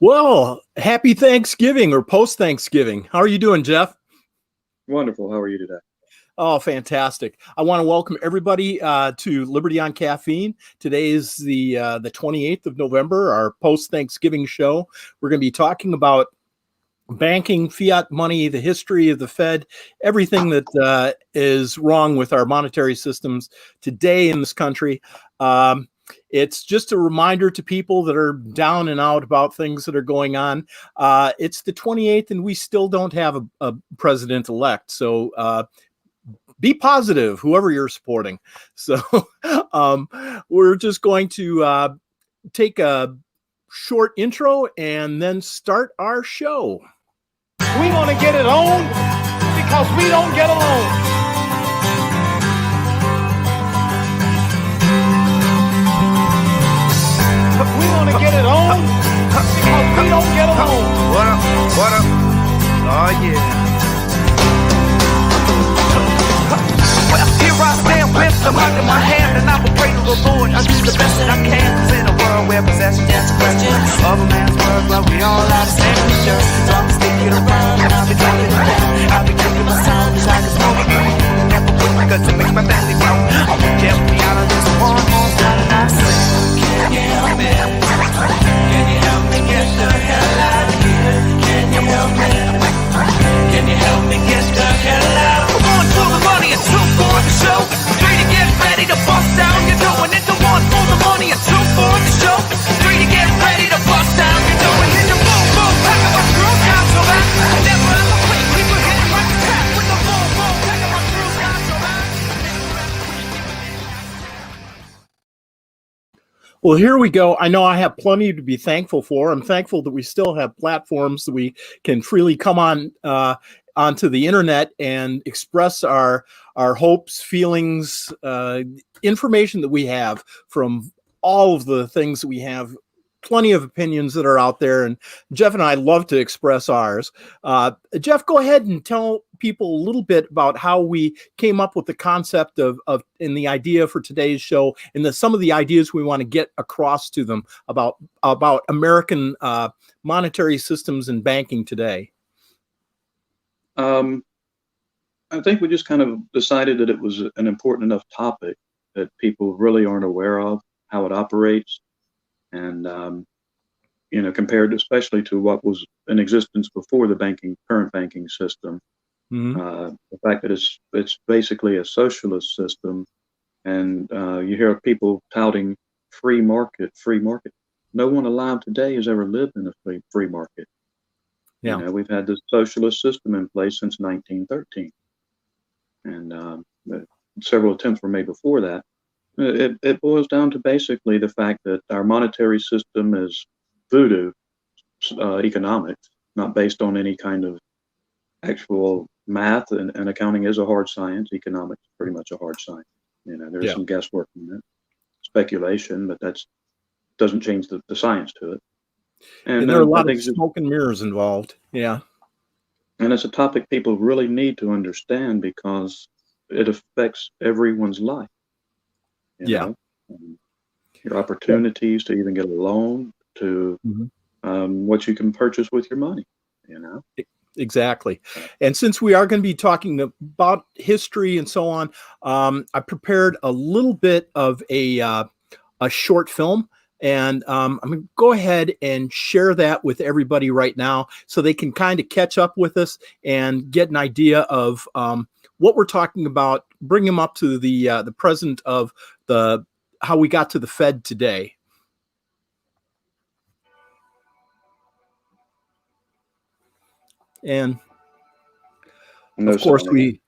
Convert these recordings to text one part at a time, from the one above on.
Well, happy Thanksgiving or post-Thanksgiving. How are you doing, Jeff? Wonderful. How are you today? Oh, fantastic. I want to welcome everybody to Liberty on Caffeine. Today is the 28th of November, our post-Thanksgiving show. We're going to be talking about banking, fiat money, the history of the Fed, everything that is wrong with our monetary systems today in this country. It's just a reminder to people that are down and out about things that are going on. It's the 28th and we still don't have a president-elect. So be positive, whoever you're supporting. So we're just going to take a short intro and then start our show. We want to get it on because we don't get along. We want to get it on because we don't get along. What up? What up? Oh yeah. Well, here I stand with the mic in my hand, and I will pray to the Lord. I do the best that I can. 'Cause in a world where possession is a question of a man's word, but we all have the same picture. So I'm sticking around and I'll be dropping it down. I'll be kicking my sound as I can smoke it. Never quit because it makes my family grow. I won't get me out of this one more time, and I say, can you help me? Can you help me get the hell out of here? Can you help me? Can you help me get the hell out? One for the money and two for the show. Three to get ready to bust down your door. And it's the one for the money and two for the show. Three to get ready to bust down your door. And hit the boom, boom, pack up my screw down so that never ever quit. People hitting like a tap with the boom, boom, pack up my screw down so that never ever quit. Well, here we go. I know I have plenty to be thankful for. I'm thankful that we still have platforms that we can freely come on onto the internet and express our hopes, feelings, information that we have from all of the things that we have. Plenty of opinions that are out there, and Jeff and I love to express ours. Jeff, go ahead and tell people a little bit about how we came up with the concept of and the idea for today's show, and some of the ideas we want to get across to them about American monetary systems and banking today. I think we just kind of decided that it was an important enough topic that people really aren't aware of how it operates, and compared especially to what was in existence before the current banking system. Mm-hmm. The fact that it's basically a socialist system, and you hear people touting free market. No one alive today has ever lived in a free market. Yeah. We've had this socialist system in place since 1913, and several attempts were made before that. It boils down to basically the fact that our monetary system is voodoo economics, not based on any kind of actual math, and accounting is a hard science. Economics is pretty much a hard science. There's some guesswork in it, speculation, but that doesn't change the science to it. And there are a lot of smoke and mirrors involved. Yeah. And it's a topic people really need to understand because it affects everyone's life. You know? Your opportunities to even get a loan, to what you can purchase with your money, Exactly. And since we are going to be talking about history and so on, I prepared a little bit of a short film. And I'm going to go ahead and share that with everybody right now so they can kind of catch up with us and get an idea of what we're talking about, bring them up to the present of how we got to the Fed today. And of course we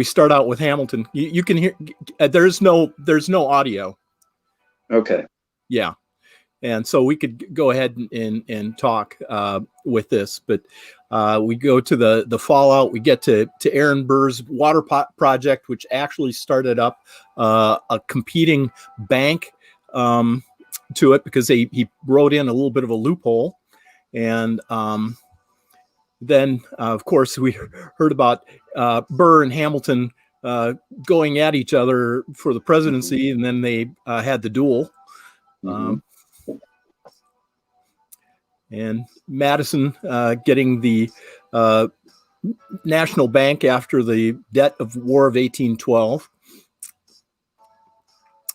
start out with Hamilton. You can hear, there's no audio. Okay. Yeah. And so we could go ahead and talk with this, but we go to the fallout. We get to Aaron Burr's water project, which actually started up a competing bank to it because he wrote in a little bit of a loophole. And then, of course, we heard about Burr and Hamilton going at each other for the presidency, and then they had the duel. and Madison getting the National Bank after the debt of War of 1812.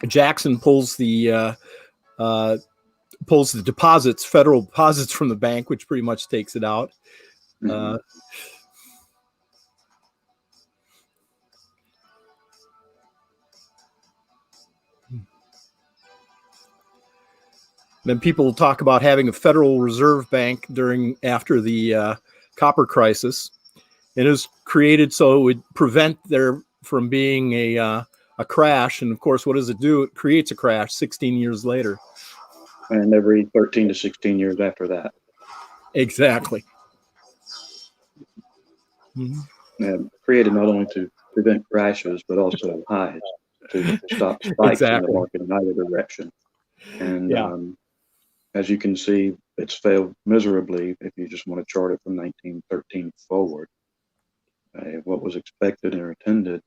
Jackson pulls the deposits, federal deposits from the bank, which pretty much takes it out. Mhm. Then people talk about having a Federal Reserve Bank after the copper crisis. It was created so it would prevent there from being a crash. And of course, what does it do? It creates a crash 16 years later. And every 13 to 16 years after that. Exactly. Mm-hmm. And created not only to prevent crashes, but also highs, to stop spikes in the Exactly. market in either direction. And Yeah. as you can see, it's failed miserably if you just want to chart it from 1913 forward. What was expected or intended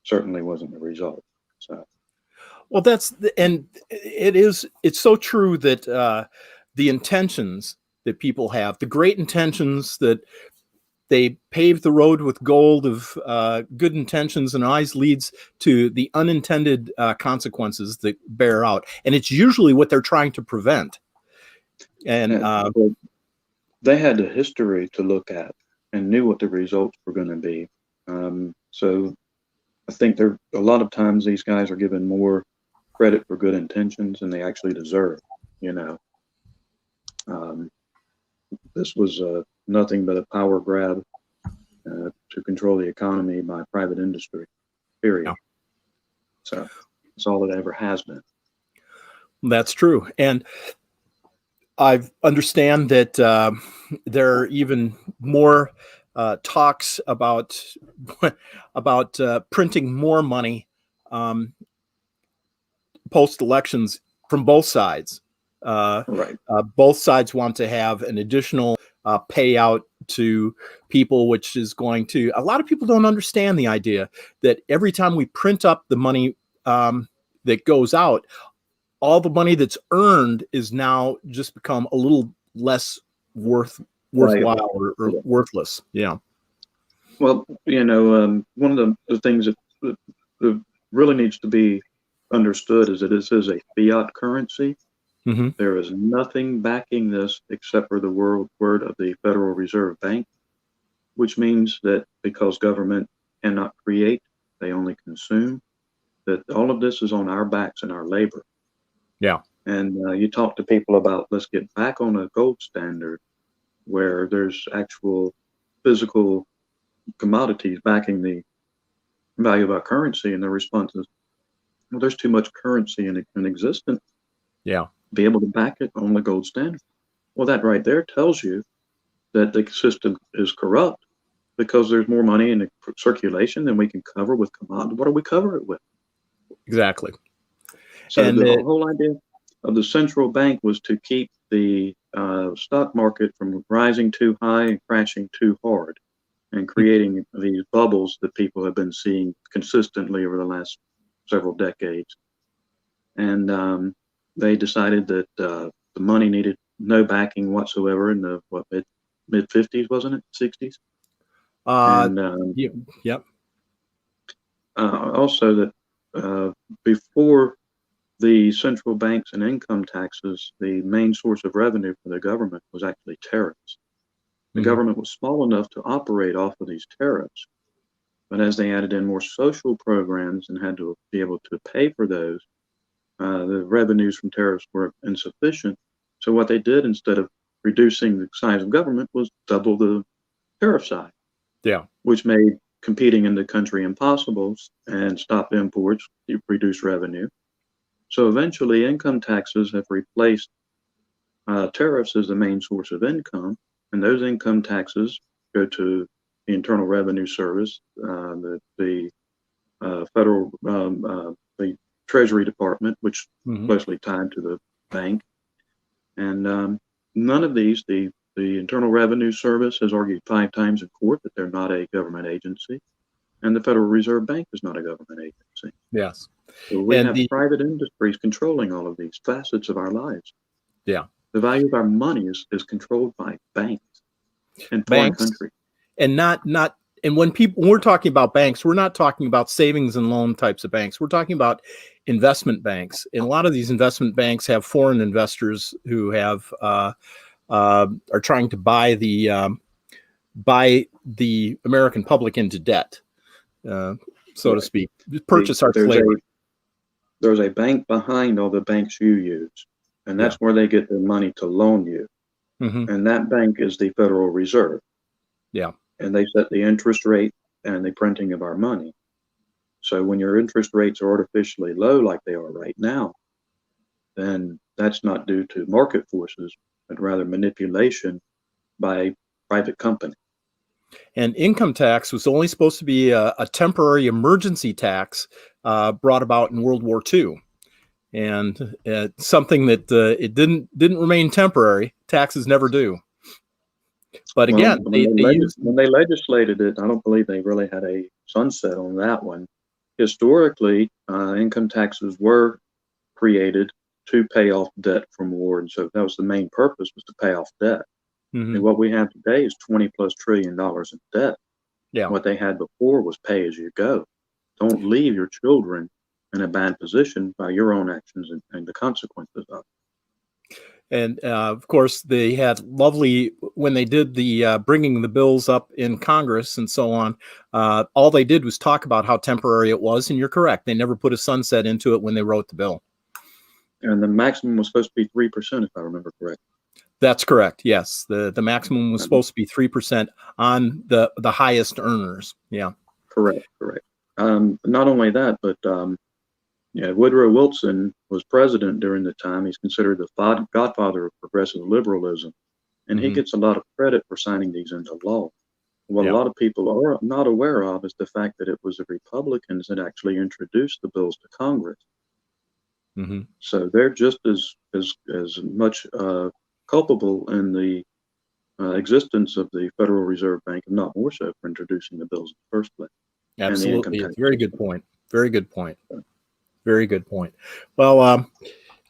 certainly wasn't the result. So, well, and it's so true that the intentions that people have, the great intentions that they pave the road with gold of good intentions and always leads to the unintended consequences that bear out. And it's usually what they're trying to prevent. And well, they had a history to look at and knew what the results were going to be. So I think a lot of times these guys are given more credit for good intentions than they actually deserve. You know, this was nothing but a power grab to control the economy by private industry. Period. Yeah. So that's all it ever has been. That's true. And I understand that there are even more talks about printing more money post elections from both sides. Right. Both sides want to have an additional payout to people, which is going to. A lot of people don't understand the idea that every time we print up the money that goes out, all the money that's earned is now just become a little less worthwhile or worthless. Yeah. Well, one of the things that really needs to be understood is that this is a fiat currency. Mm-hmm. There is nothing backing this except for the word of the Federal Reserve Bank, which means that because government cannot create, they only consume, that all of this is on our backs and our labor. Yeah. And you talk to people about, let's get back on a gold standard where there's actual physical commodities backing the value of our currency, and the response is, well, there's too much currency in existence. Yeah. Be able to back it on the gold standard. Well, that right there tells you that the system is corrupt because there's more money in the circulation than we can cover with commodity. What do we cover it with? Exactly. So the whole idea of the central bank was to keep the stock market from rising too high and crashing too hard, and creating these bubbles that people have been seeing consistently over the last several decades. And they decided that the money needed no backing whatsoever in the mid 50s, wasn't it? 60s. Yep. Also, that before the central banks and income taxes, the main source of revenue for the government was actually tariffs. The government was small enough to operate off of these tariffs, but as they added in more social programs and had to be able to pay for those, the revenues from tariffs were insufficient. So what they did, instead of reducing the size of government, was double the tariff side. Yeah. Which made competing in the country impossible and stopped imports, reduced revenue. So eventually income taxes have replaced tariffs as the main source of income, and those income taxes go to the Internal Revenue Service, the federal, the Treasury Department, which is closely tied to the bank. And none of these, the Internal Revenue Service has argued 5 times in court that they're not a government agency, and the Federal Reserve Bank is not a government agency. Yes. So we have private industries controlling all of these facets of our lives. Yeah. The value of our money is controlled by banks in foreign Banks, countries. and not and when we're talking about banks, we're not talking about savings and loan types of banks. We're talking about investment banks, and a lot of these investment banks have foreign investors who have are trying to buy the American public into debt, so to speak, purchase our slavery. There's a bank behind all the banks you use, and that's where they get their money to loan you. And that bank is the Federal Reserve. Yeah. And they set the interest rate and the printing of our money. So when your interest rates are artificially low like they are right now, then that's not due to market forces, but rather manipulation by private company. And income tax was only supposed to be a temporary emergency tax brought about in World War II. And something that it didn't remain temporary. Taxes never do. But again, when they legislated it, I don't believe they really had a sunset on that one. Historically, income taxes were created to pay off debt from war, and so that was the main purpose, was to pay off debt. And what we have today is $20+ trillion in debt. Yeah. What they had before was pay as you go. Don't leave your children in a bad position by your own actions and the consequences of it. And of course, they had when they did the bringing the bills up in Congress and so on, all they did was talk about how temporary it was. And you're correct. They never put a sunset into it when they wrote the bill. And the maximum was supposed to be 3%, if I remember correctly. That's correct. Yes. The maximum was supposed to be 3% on the highest earners. Yeah. Correct. Not only that, but Woodrow Wilson was president during the time. He's considered the godfather of progressive liberalism, and he gets a lot of credit for signing these into law. What a lot of people are not aware of is the fact that it was the Republicans that actually introduced the bills to Congress. So they're just as much culpable in the existence of the Federal Reserve Bank, if not more so, for introducing the bills in the first place. Absolutely. It's a very good point. Very good point. Very good point. Well,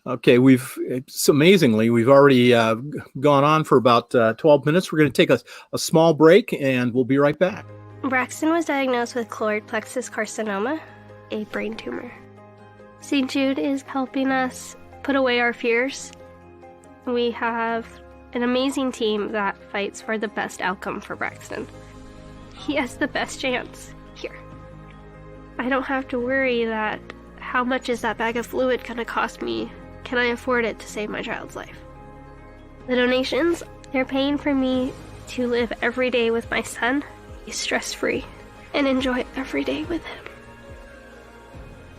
okay, amazingly, we've already gone on for about 12 minutes. We're going to take a small break, and we'll be right back. Braxton was diagnosed with choroid plexus carcinoma, a brain tumor. St. Jude is helping us put away our fears. We have an amazing team that fights for the best outcome for Braxton. He has the best chance here. I don't have to worry that how much is that bag of fluid going to cost me? Can I afford it to save my child's life? The donations, they're paying for me to live every day with my son, be stress-free, and enjoy every day with him.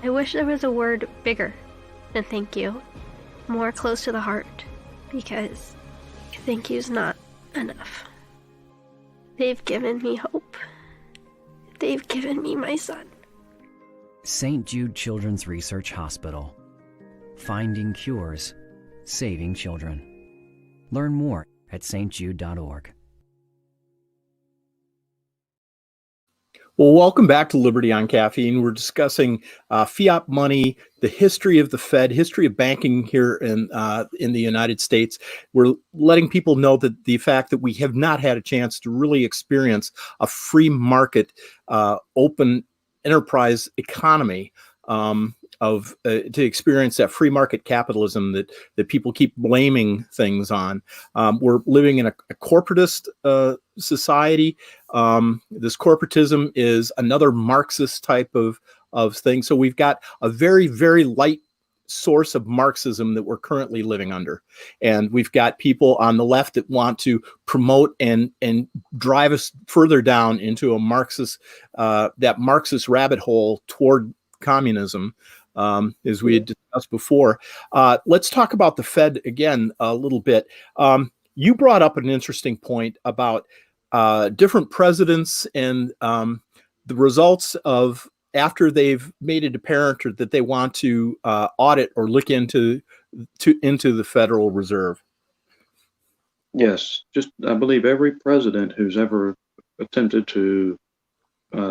I wish there was a word bigger than thank you, more close to the heart, because thank you's not enough. They've given me hope. They've given me my son. St. Jude Children's Research Hospital. Finding cures, saving children. Learn more at stjude.org. Well, welcome back to Liberty on Caffeine. We're discussing fiat money, the history of the Fed, history of banking here in the United States. We're letting people know that the fact that we have not had a chance to really experience a free market, open enterprise economy, to experience that free market capitalism that people keep blaming things on. We're living in a corporatist society. This corporatism is another Marxist type of thing. So we've got a very, very light source of Marxism that we're currently living under. And we've got people on the left that want to promote and drive us further down into a Marxist, that Marxist rabbit hole toward communism, as we had discussed before. Let's talk about the Fed again a little bit. You brought up an interesting point about different presidents and the results of after they've made it apparent that they want to audit or look into the Federal Reserve. Yes, I believe every president who's ever attempted to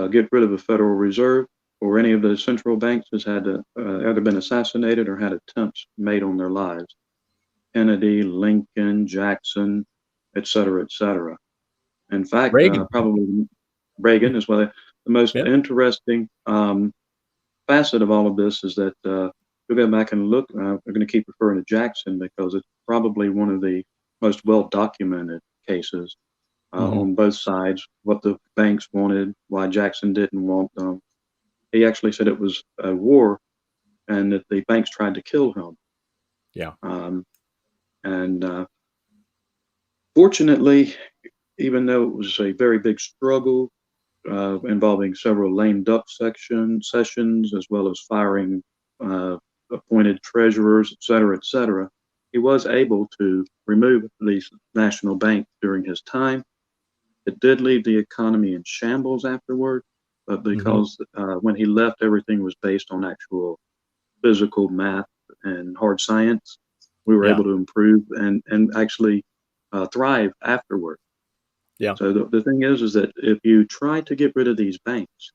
get rid of the Federal Reserve or any of the central banks has had either been assassinated or had attempts made on their lives. Kennedy, Lincoln, Jackson, et cetera, et cetera. In fact, Reagan. probably Reagan as well. The most Yep. interesting facet of all of this is that we'll go back and look. We're going to keep referring to Jackson because it's probably one of the most well documented cases on both sides. What the banks wanted, why Jackson didn't want them. He actually said it was a war, and that the banks tried to kill him. Yeah. And fortunately, even though it was a very big struggle involving several lame duck sessions, as well as firing appointed treasurers, et cetera, he was able to remove the national bank during his time. It did leave the economy in shambles afterward, but because when he left, everything was based on actual physical math and hard science, we were able to improve and actually thrive afterward. Yeah. So the thing is that if you try to get rid of these banks,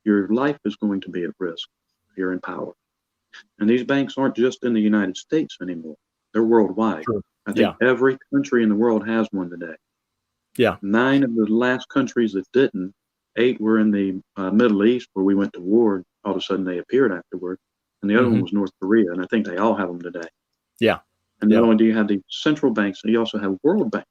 your life is going to be at risk if you're in power. And these banks aren't just in the United States anymore. They're worldwide. True. I think every country in the world has one today. Yeah. 9 of the last countries that didn't, 8 were in the Middle East where we went to war. All of a sudden they appeared afterward. And the other one was North Korea. And I think they all have them today. Yeah. And not only do you have the central banks, you also have world banks.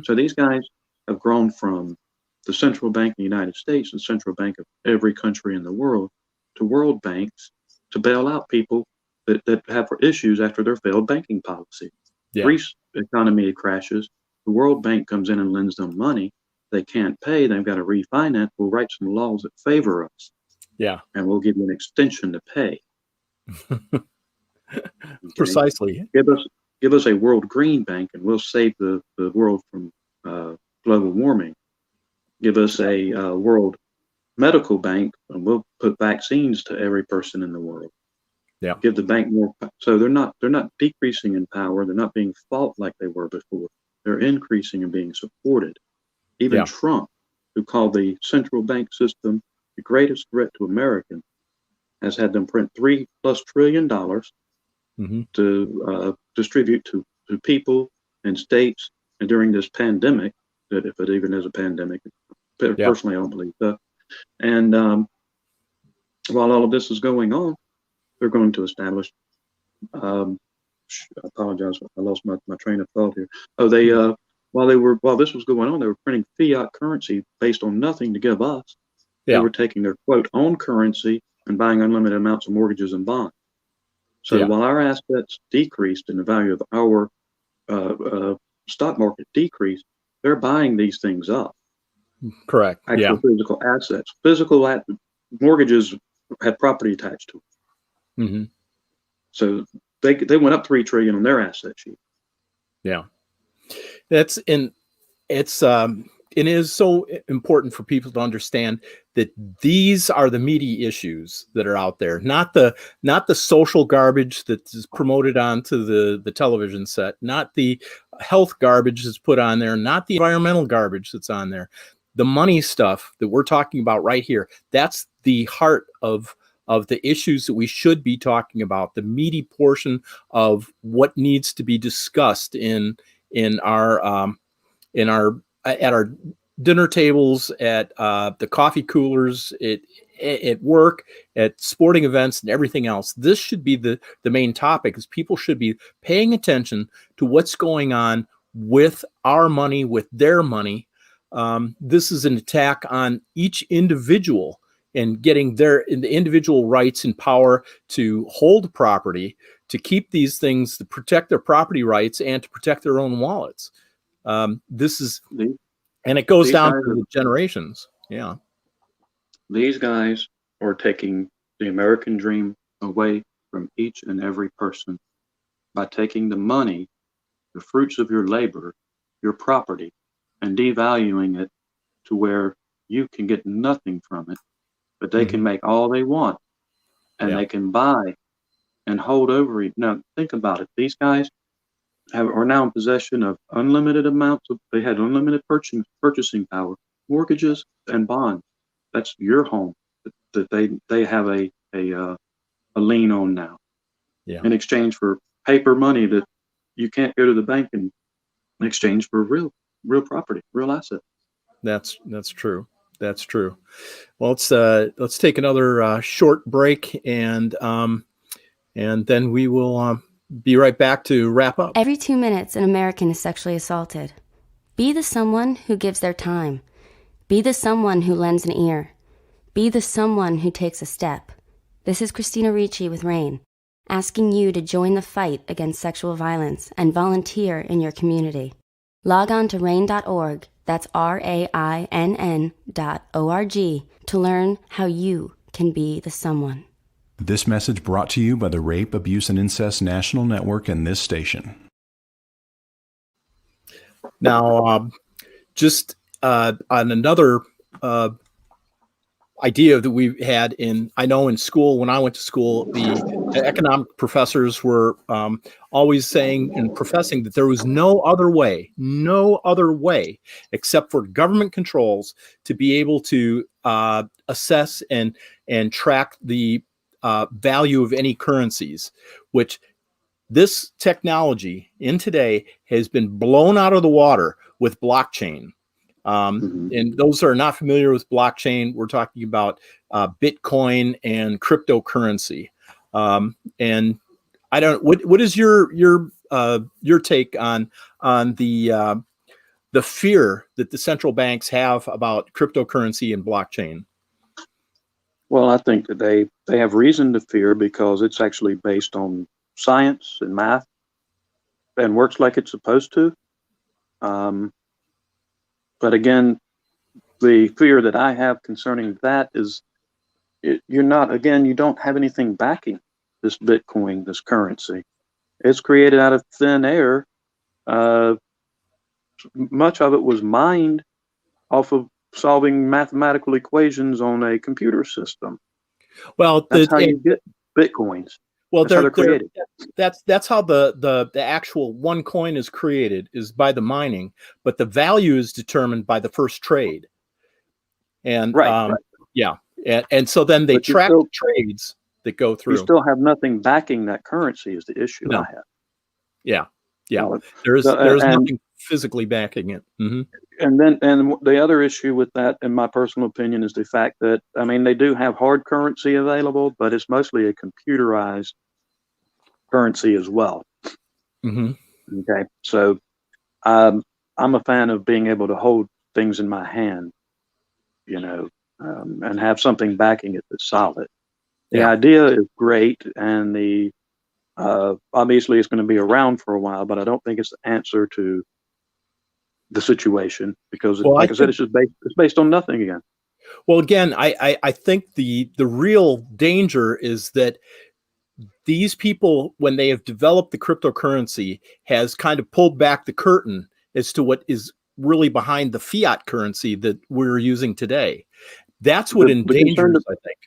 So these guys have grown from the central bank in the United States, the central bank of every country in the world, to world banks to bail out people that have issues after their failed banking policy. Greece economy crashes. The World Bank comes in and lends them money. They can't pay. They've got to refinance. We'll write some laws that favor us. Yeah. And we'll give you an extension to pay. Precisely. Give us a world green bank and we'll save the world from global warming. Give us a world medical bank and we'll put vaccines to every person in the world. Yeah. Give the bank more. So they're not decreasing in power. They're not being fought like they were before. They're increasing and being supported. Even Trump, who called the central bank system the greatest threat to America, has had them print $3+ trillion to distribute to people and states. And during this pandemic, that if it even is a pandemic, personally I don't believe that. And while all of this is going on, they're going to establish. I apologize, I lost my train of thought here. Oh, they while this was going on, they were printing fiat currency based on nothing to give us. They were taking their quote own currency and buying unlimited amounts of mortgages and bonds. So while our assets decreased and the value of our stock market decreased, they're buying these things up. Correct. Actual physical assets. Mortgages had property attached to them. So they went up $3 trillion on their asset sheet. Yeah. It is so important for people to understand that these are the meaty issues that are out there, not the social garbage that is promoted onto the television set, not the health garbage that's put on there, not the environmental garbage that's on there. The money stuff that we're talking about right here, that's the heart of the issues that we should be talking about, the meaty portion of what needs to be discussed at our dinner tables, at the coffee coolers, at work, at sporting events, and everything else. This should be the main topic, is people should be paying attention to what's going on with our money, with their money. This is an attack on each individual and getting the individual rights and power to hold property, to keep these things, to protect their property rights and to protect their own wallets. And it goes down to the generations. Yeah. These guys are taking the American dream away from each and every person by taking the money, the fruits of your labor, your property, and devaluing it to where you can get nothing from it, but they can make all they want, and they can buy and hold over it. Now, think about it. These guys are now in possession of unlimited amounts they had unlimited purchasing power, mortgages and bonds. That's your home that they have a lien on now, in exchange for paper money that you can't go to the bank and exchange for real property, real asset. That's true. That's true. Well, let's take another short break, and then we will be right back to wrap up. Every 2 minutes, an American is sexually assaulted. Be the someone who gives their time. Be the someone who lends an ear. Be the someone who takes a step. This is Christina Ricci with RAIN, asking you to join the fight against sexual violence and volunteer in your community. Log on to RAIN.org, that's RAINN.org, to learn how you can be the someone. This message brought to you by the Rape, Abuse, and Incest National Network and this station. Now, just on another idea that we had I know in school, when I went to school, the economic professors were always saying and professing that there was no other way except for government controls to be able to assess and track the value of any currencies, which this technology in today has been blown out of the water with blockchain. And those who are not familiar with blockchain, we're talking about Bitcoin and cryptocurrency. And I don't. What is your take on the fear that the central banks have about cryptocurrency and blockchain? Well, I think that they have reason to fear because it's actually based on science and math and works like it's supposed to. But again, the fear that I have concerning that is you don't have anything backing this Bitcoin, this currency. It's created out of thin air. Much of it was mined off of solving mathematical equations on a computer system. Well, that's how you get Bitcoins. Well, they're created. That's how the actual one coin is created, is by the mining, but the value is determined by the first trade. And right. Yeah, and so then they track the trades that go through. You still have nothing backing that currency is the issue I have. Yeah. There's nothing physically backing it. Mm-hmm. And the other issue with that, in my personal opinion, is the fact that they do have hard currency available, but it's mostly a computerized currency as well. Mm-hmm. Okay, so I'm a fan of being able to hold things in my hand, and have something backing it that's solid. The idea is great, and obviously it's going to be around for a while, but I don't think it's the answer to the situation because, I said, it's based on nothing again. Well, again, I think the real danger is that these people, when they have developed the cryptocurrency, has kind of pulled back the curtain as to what is really behind the fiat currency that we're using today. That's what endangers, I think.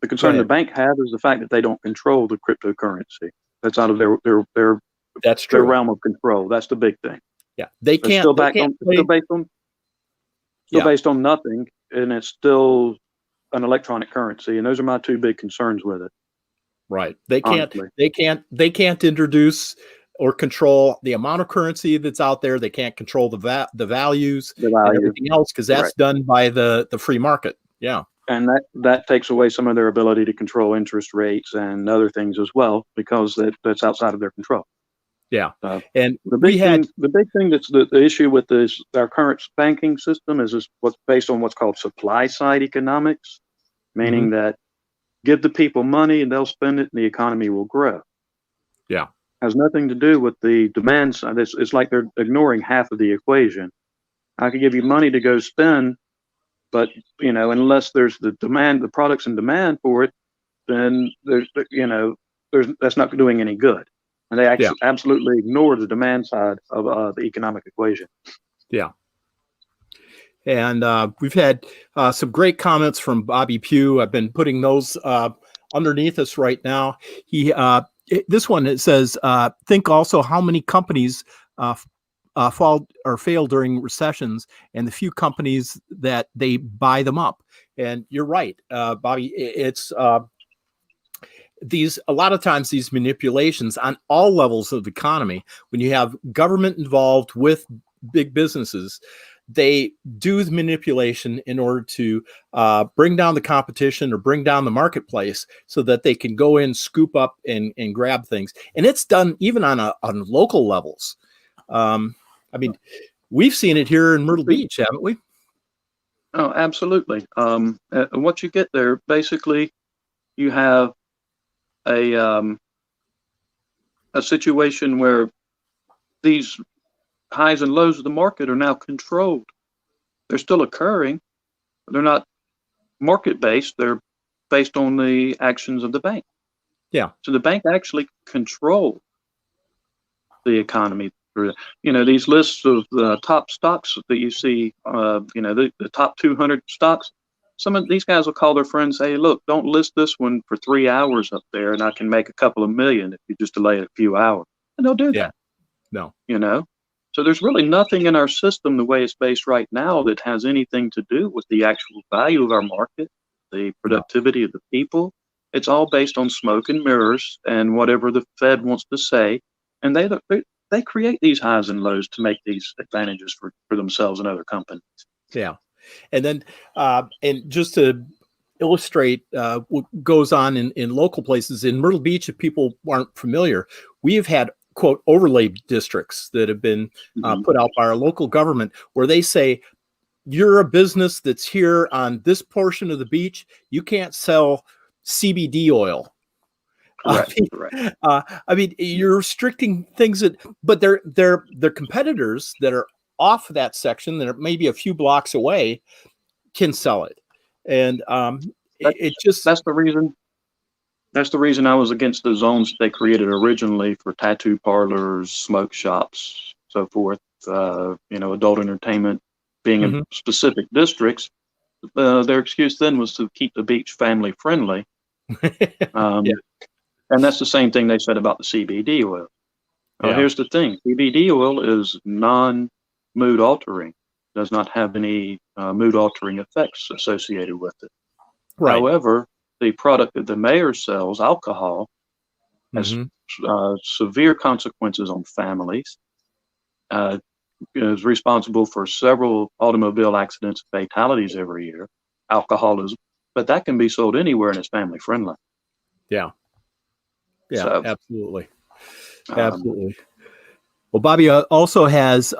The concern the bank have is the fact that they don't control the cryptocurrency. That's out of their that's true. Their realm of control. That's the big thing. Yeah, they can't. Still based on nothing, and it's still an electronic currency. And those are my two big concerns with it. Right. They can't introduce or control the amount of currency that's out there. They can't control the values and everything else, because that's done by the free market. Yeah. And that takes away some of their ability to control interest rates and other things as well, because that's outside of their control. Yeah. And the big thing that's the issue with our current banking system is what's based on what's called supply side economics, meaning that give the people money and they'll spend it and the economy will grow. Yeah. Has nothing to do with the demand side. It's like they're ignoring half of the equation. I could give you money to go spend, but unless there's the demand, the products and demand for it, then that's not doing any good. And they absolutely ignore the demand side of the economic equation. Yeah. And we've had some great comments from Bobby Pugh. I've been putting those underneath us right now. This one, it says, think also how many companies fall or fail during recessions, and the few companies that they buy them up. And you're right, Bobby. a lot of times these manipulations on all levels of the economy, when you have government involved with big businesses, they do the manipulation in order to bring down the competition or bring down the marketplace so that they can go in, scoop up and grab things. And it's done even on local levels. I mean, we've seen it here in Myrtle Beach, haven't we? Oh, absolutely. What you get there, basically, you have a situation where these highs and lows of the market are now controlled. They're still occurring, but they're not market-based. They're based on the actions of the bank. Yeah. So the bank actually controls the economy through, these lists of the top stocks that you see, the top 200 stocks. Some of these guys will call their friends, hey, look, don't list this one for 3 hours up there, and I can make a couple of million if you just delay it a few hours. And they'll do that. No. So there's really nothing in our system, the way it's based right now, that has anything to do with the actual value of our market, the productivity of the people. It's all based on smoke and mirrors and whatever the Fed wants to say. And they create these highs and lows to make these advantages for themselves and other companies. Yeah. And then, and just to illustrate what goes on in local places, in Myrtle Beach, if people aren't familiar, we have had, quote, overlay districts that have been put out by our local government where they say, you're a business that's here on this portion of the beach, you can't sell CBD oil. Correct. I mean, you're restricting things but they're competitors that are off that section that are maybe a few blocks away can sell it. And that's the reason. That's the reason I was against the zones they created originally for tattoo parlors, smoke shops, so forth. Adult entertainment being in specific districts. Their excuse then was to keep the beach family friendly. And that's the same thing they said about the CBD oil. Here's the thing: CBD oil is non-mood altering, does not have any mood altering effects associated with it. Right. However, the product that the mayor sells, alcohol, has severe consequences on families. Is responsible for several automobile accidents and fatalities every year. Alcoholism, but that can be sold anywhere and it's family friendly. Yeah. Yeah, so, absolutely. Absolutely. Well, Bobby also has,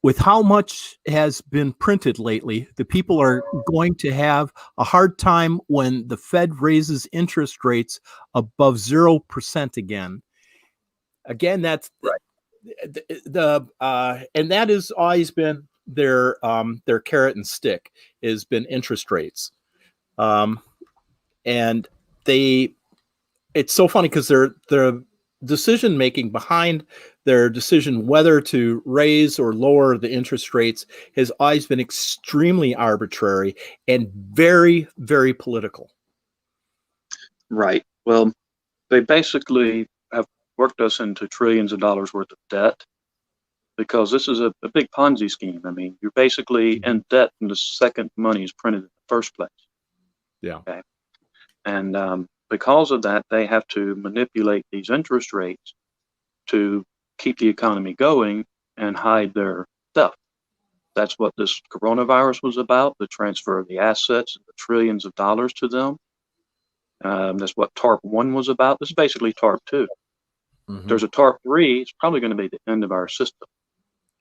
with how much has been printed lately, the people are going to have a hard time when the Fed raises interest rates above 0% again. Again, that's right. And that has always been their carrot and stick, has been interest rates. And it's so funny because their decision making behind their decision whether to raise or lower the interest rates has always been extremely arbitrary and very, very political. Right. Well, they basically have worked us into trillions of dollars worth of debt because this is a big Ponzi scheme. I mean, you're basically in debt from the second money is printed in the first place. Yeah. Okay. And because of that, they have to manipulate these interest rates to keep the economy going and hide their stuff. That's what this coronavirus was about, the transfer of the assets, the trillions of dollars to them. That's what TARP 1 was about. This is basically TARP 2. There's a TARP 3. It's probably going to be the end of our system.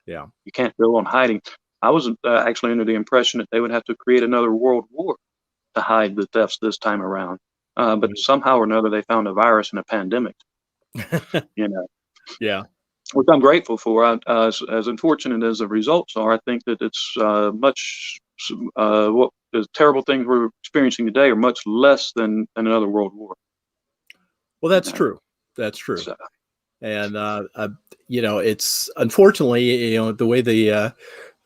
Yeah. You can't go on hiding. I was actually under the impression that they would have to create another world war to hide the thefts this time around. But somehow or another, they found a virus and a pandemic, Yeah. Which I'm grateful for. As unfortunate as the results are, I think that it's what the terrible things we're experiencing today are much less than another world war. Well, that's true. That's true. So, and, it's unfortunately, the way the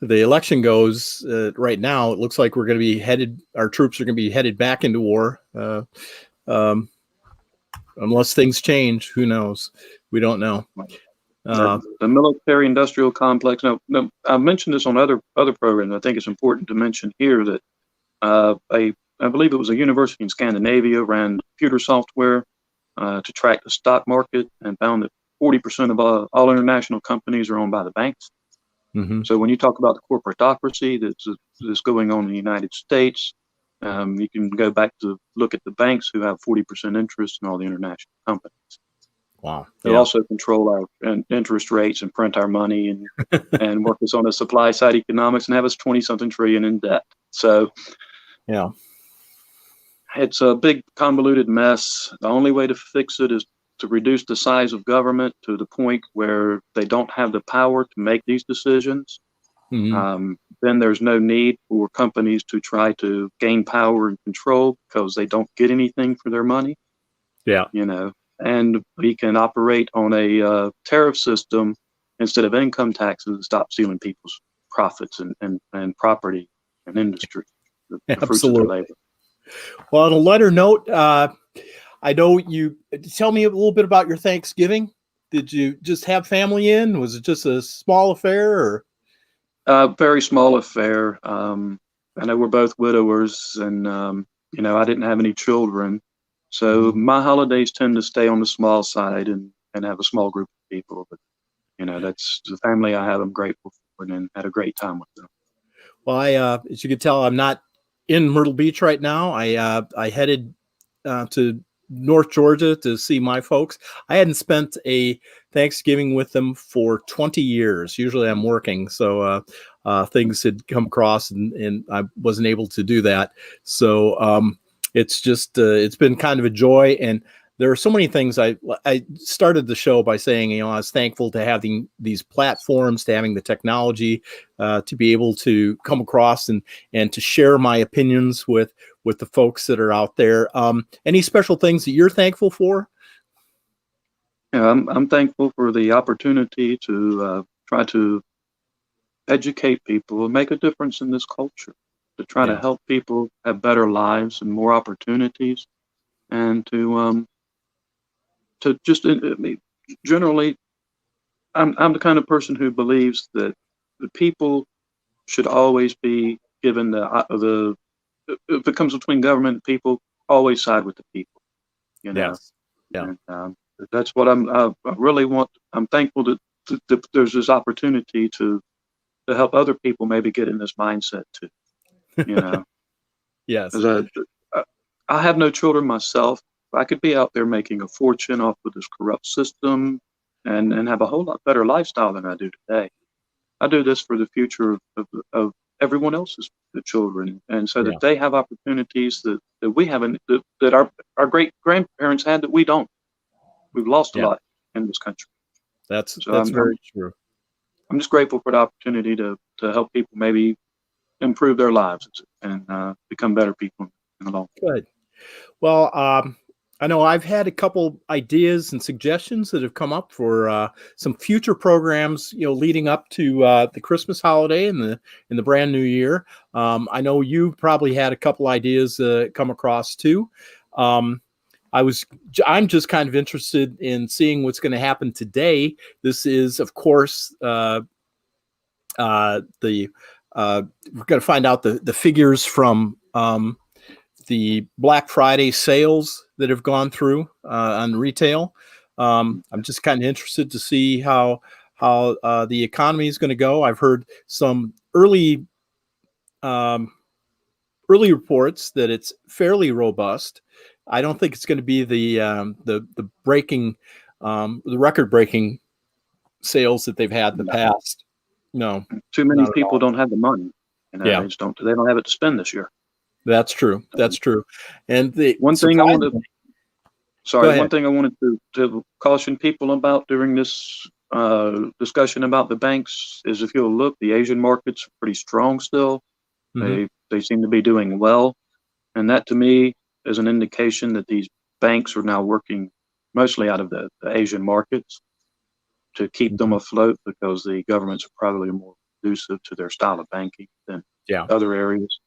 election goes right now, it looks like we're going to be our troops are going to be headed back into war. Unless things change, who knows? We don't know. The military industrial complex. Now, I've mentioned this on other programs. I think it's important to mention here that a I believe it was a university in Scandinavia, ran computer software to track the stock market, and found that 40% of all international companies are owned by the banks. Mm-hmm. So when you talk about the corporatocracy that's going on in the United States, you can go back to look at the banks who have 40% interest in all the international companies. Wow. They also control our interest rates and print our money and work us on the supply side economics and have us 20-something trillion in debt. So yeah, it's a big convoluted mess. The only way to fix it is to reduce the size of government to the point where they don't have the power to make these decisions. Mm-hmm. Then there's no need for companies to try to gain power and control because they don't get anything for their money. Yeah. And we can operate on a tariff system instead of income taxes and stop stealing people's profits and property and industry, the fruits of their labor. Well, on a lighter note, I know you tell me a little bit about your Thanksgiving. Did you just have family in? Was it just a small affair, or? Very small affair. I know we're both widowers, and I didn't have any children, so my holidays tend to stay on the small side and have a small group of people. But that's the family I have. I'm grateful for, and had a great time with them. Well, as you can tell, I'm not in Myrtle Beach right now. I headed to North Georgia to see my folks. I hadn't spent a Thanksgiving with them for 20 years. Usually I'm working, so things had come across and I wasn't able to do that. So it's just it's been kind of a joy, and there are so many things. I started the show by saying, I was thankful to having these platforms, to having the technology, to be able to come across and to share my opinions with the folks that are out there. Any special things that you're thankful for? Yeah, I'm thankful for the opportunity to try to educate people and make a difference in this culture, to try to help people have better lives and more opportunities, and to just generally, I'm the kind of person who believes that the people should always be given the if it comes between government and people, always side with the people. Yes. Yeah. And that's what I really want. I'm thankful that there's this opportunity to help other people maybe get in this mindset too. Yes. I have no children myself. I could be out there making a fortune off of this corrupt system and have a whole lot better lifestyle than I do today. I do this for the future of everyone else's children, and so that they have opportunities that we haven't, that our great grandparents had that we don't. We've lost a lot in this country. That's very true. I'm just grateful for the opportunity to help people maybe improve their lives and become better people in the long run. Good. Well, I know I've had a couple ideas and suggestions that have come up for some future programs, leading up to the Christmas holiday and the brand new year. I know you probably had a couple ideas come across too. I'm just kind of interested in seeing what's going to happen today. This is, of course, we're going to find out the figures from the Black Friday sales that have gone through on retail. I'm just kind of interested to see how the economy is going to go. I've heard some early reports that it's fairly robust. I don't think it's going to be the record breaking sales that they've had in the past. No, too many people don't have the money. They don't have it to spend this year. That's true. That's true. And one thing I wanted to caution people about during this discussion about the banks is, if you'll look, the Asian markets are pretty strong still. Mm-hmm. They seem to be doing well, and that to me is an indication that these banks are now working mostly out of the Asian markets to keep them afloat, because the governments are probably more conducive to their style of banking than other areas.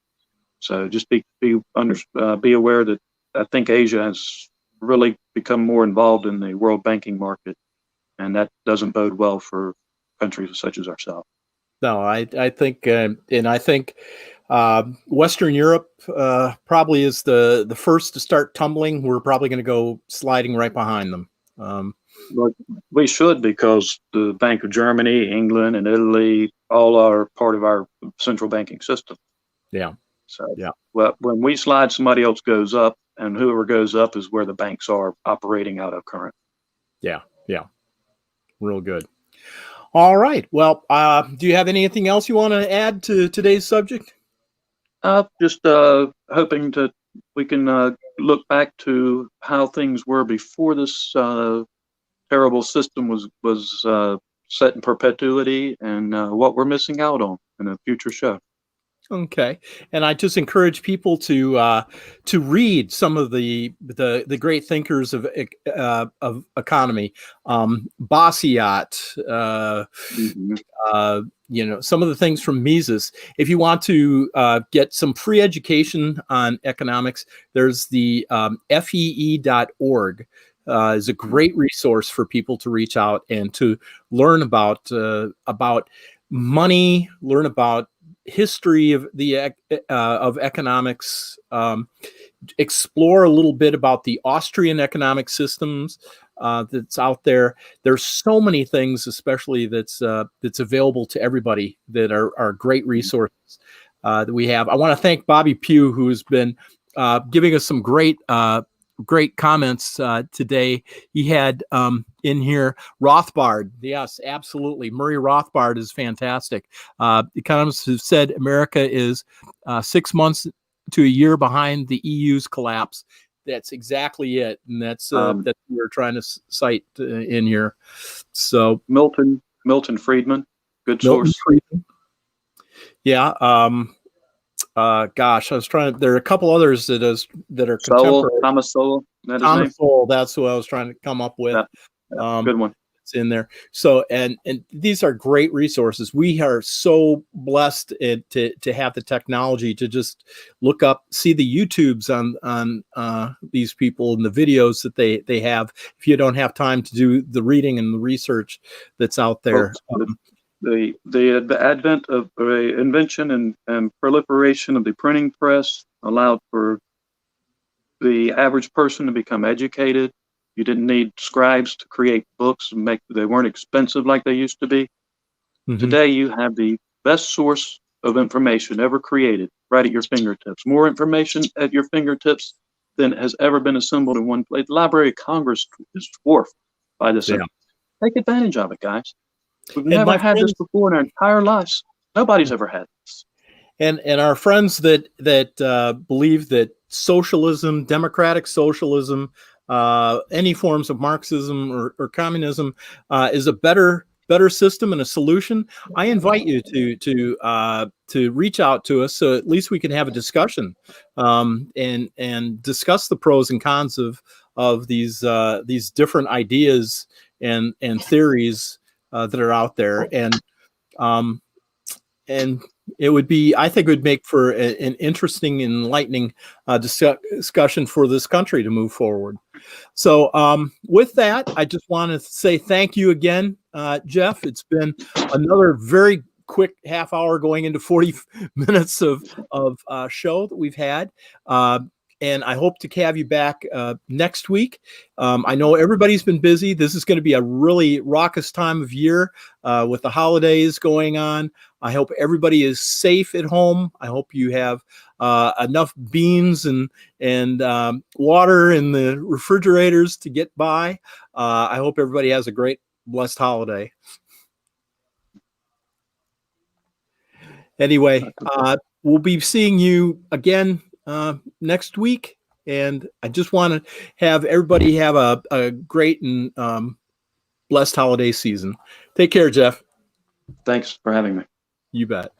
So just be aware that I think Asia has really become more involved in the world banking market, and that doesn't bode well for countries such as ourselves. No, I think, and I think Western Europe probably is the first to start tumbling. We're probably going to go sliding right behind them. But we should, because the Bank of Germany, England, and Italy all are part of our central banking system. Yeah. So, yeah. Well, when we slide, somebody else goes up, and whoever goes up is where the banks are operating out of current. Yeah. Yeah. Real good. All right. Well, do you have anything else you want to add to today's subject? Just hoping that we can look back to how things were before this terrible system was set in perpetuity, and what we're missing out on in a future show. Okay, and I just encourage people to read some of the great thinkers of economy, Bastiat, some of the things from Mises. If you want to get some free education on economics, there's the FEE.org. Is a great resource for people to reach out and to learn about money, learn about history of the of economics, explore a little bit about the Austrian economic systems that's out there. There's so many things, especially that's available to everybody, that are great resources that we have. I want to thank Bobby Pugh, who's been giving us some great comments today. He had in here Rothbard. Yes, absolutely. Murray Rothbard is fantastic. Economists have said America is 6 months to a year behind the EU's collapse. That's exactly it, and that's that we're trying to cite in here. So Milton Friedman, good source. Friedman. Yeah. Gosh, I was trying to. There are a couple others that are contemporary. Thomas Sowell. Thomas Sowell. That's who I was trying to come up with. Yeah, good one. It's in there. So, and these are great resources. We are so blessed to have the technology to just look up, see the YouTubes on these people and the videos that they have. If you don't have time to do the reading and the research that's out there. The advent of invention and proliferation of the printing press allowed for the average person to become educated. You didn't need scribes to create books and they weren't expensive like they used to be. Mm-hmm. Today you have the best source of information ever created right at your fingertips. More information at your fingertips than has ever been assembled in one place. The Library of Congress is dwarfed by this. Yeah. Take advantage of it, guys. We've never had this before in our entire lives. Nobody's ever had this. And our friends that believe that socialism, democratic socialism, any forms of Marxism or communism is a better system and a solution, I invite you to reach out to us so at least we can have a discussion and discuss the pros and cons of these different ideas and theories that are out there, and it would be, I think it would make for an interesting, enlightening discussion for this country to move forward. So with that, I just want to say thank you again, Jeff. It's been another very quick half hour going into 40 minutes of show that we've had. And I hope to have you back next week. I know everybody's been busy. This is going to be a really raucous time of year with the holidays going on. I hope everybody is safe at home. I hope you have enough beans and water in the refrigerators to get by. I hope everybody has a great, blessed holiday. Anyway, we'll be seeing you again next week, and I just want to have everybody have a great and blessed holiday season. Take care, Jeff. Thanks for having me. You bet.